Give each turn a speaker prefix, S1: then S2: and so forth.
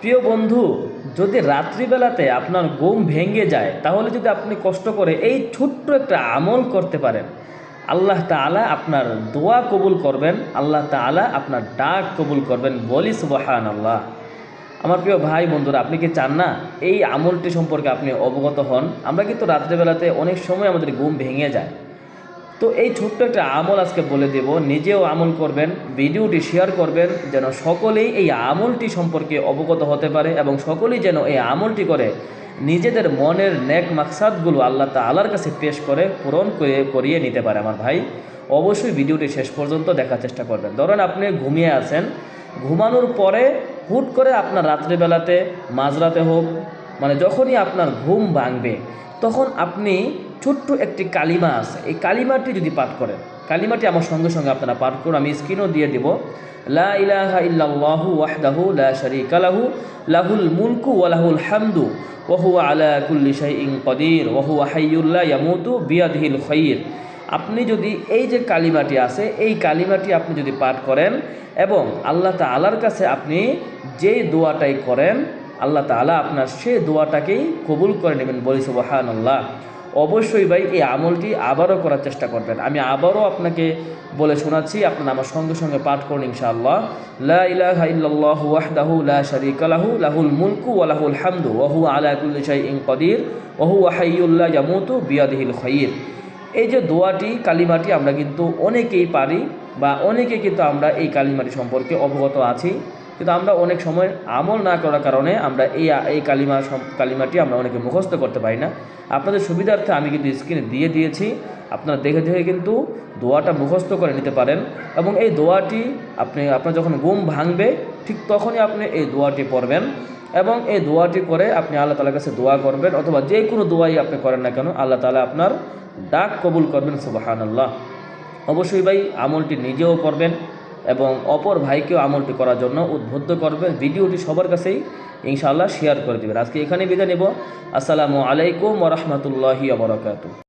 S1: প্রিয় বন্ধু, যদি রাত্রিবেলাতে আপনার ঘুম ভেঙে যায় তাহলে যদি আপনি কষ্ট করে এই ছোট্ট একটা আমল করতে পারেন, আল্লাহ তাআলা আপনার দোয়া কবুল করবেন, আল্লাহ তাআলা আপনার ডাক কবুল করবেন। বলি সুবহানাল্লাহ। আমার প্রিয় ভাই বন্ধুরা, আপনি কি চান না এই আমলটি সম্পর্কে আপনি অবগত হন? আমরা কিন্তু রাত্রিবেলাতে অনেক সময় আমাদের ঘুম ভেঙে যায়। তো এই ছোট্ট একটা আমল আজকে বলে দেব, নিজেও আমল করবেন, ভিডিওটি শেয়ার করবেন, যেন সকলেই এই আমলটি সম্পর্কে অবগত হতে পারে এবং সকলেই যেন এই আমলটি করে নিজেদের মনের নেক মাকসাদগুলো আল্লাহ তাআলার কাছে পেশ করে পূরণ করিয়ে নিতে পারে। আমার ভাই, অবশ্যই ভিডিওটি শেষ পর্যন্ত দেখার চেষ্টা করবেন। ধরেন আপনি ঘুমিয়ে আছেন, ঘুমানোর পরে হুট করে আপনার রাত্রিবেলাতে মাঝরাতে হোক, মানে যখনই আপনার ঘুম ভাঙবে তখন আপনি ছোট্ট একটি কালিমা আছে, এই কালিমাটি যদি পাঠ করেন, কালিমাটি আমার সঙ্গে সঙ্গে আপনারা পাঠ করুন, আমি স্ক্রিনও দিয়ে দিব। লা ইলাহা ইল্লাল্লাহু ওয়াহদাহু লা শারীকা লাহু লাহুল মুলকু ওয়া লাহুল হামদু ওয়া হুয়া আলা কুল্লি শাইইন কাদির ওয়া হুয়া হাইয়্যুল লা ইয়ামুতু বিয়াদিহিল খায়র। আপনি যদি এই যে কালিমাটি আছে, এই কালিমাটি আপনি যদি পাঠ করেন এবং আল্লাহ তাআলার কাছে আপনি যেই দোয়াটাই করেন, আল্লাহ তাআলা আপনার সেই দোয়াটাকেই কবুল করে নেবেন। বলি সুবহানাল্লাহ। অবশ্যই ভাই এই আমলটি আবারও করার চেষ্টা করবেন। আমি আবারও আপনাকে বলে শোনাচ্ছি, আপনারা আমার সঙ্গে সঙ্গে পাঠ করুন ইনশাআল্লাহ। লা ইলাহা ইল্লাল্লাহু ওয়াহদাহু লা শারীকা লাহু লাহুল মুলকু ওয়া লাহুল হামদু ওয়া হুয়া আলা কুল্লি শাইইন কাদির ওয়া হুয়া হাইয়্যুল লা ইয়ামুতু বিয়াদিহিল খায়র। এই যে দোয়াটি, কালিমাটি আমরা কিন্তু অনেকেই পারি বা অনেকে কিন্তু আমরা এই কালিমাটি সম্পর্কে অবগত আছি, কিন্তু আমরা অনেক সময় আমল না করার কারণে আমরা এই কালিমাটি আমরা অনেকে মুখস্থ করতে পারি না। আপনাদের সুবিধার্থে আমি কিন্তু স্ক্রিনে দিয়ে দিয়েছি, আপনারা দেখে দেখে কিন্তু দোয়াটা মুখস্থ করে নিতে পারেন এবং এই দোয়াটি আপনার যখন ঘুম ভাঙবে ঠিক তখনই আপনি এই দোয়াটি পড়বেন এবং এই দোয়াটি করে আপনি আল্লাহ তাআলার কাছে দোয়া করবেন, অথবা যে কোনো দোয়াই আপনি করেন না কেন আল্লাহ তাআলা আপনার ডাক কবুল করবেন। সুবহানাল্লাহ। অবশ্যই ভাই আমলটি নিজেও করবেন এবং অপর ভাইকেও আমলটি করার জন্য উদ্বুদ্ধ করবেন। ভিডিওটি সবার কাছেই ইনশাআল্লাহ শেয়ার করে দেবেন। আজকে এখানে বিদায় নেব। আসসালামু আলাইকুম ওয়া রাহমাতুল্লাহি ওয়া বারাকাতুহু।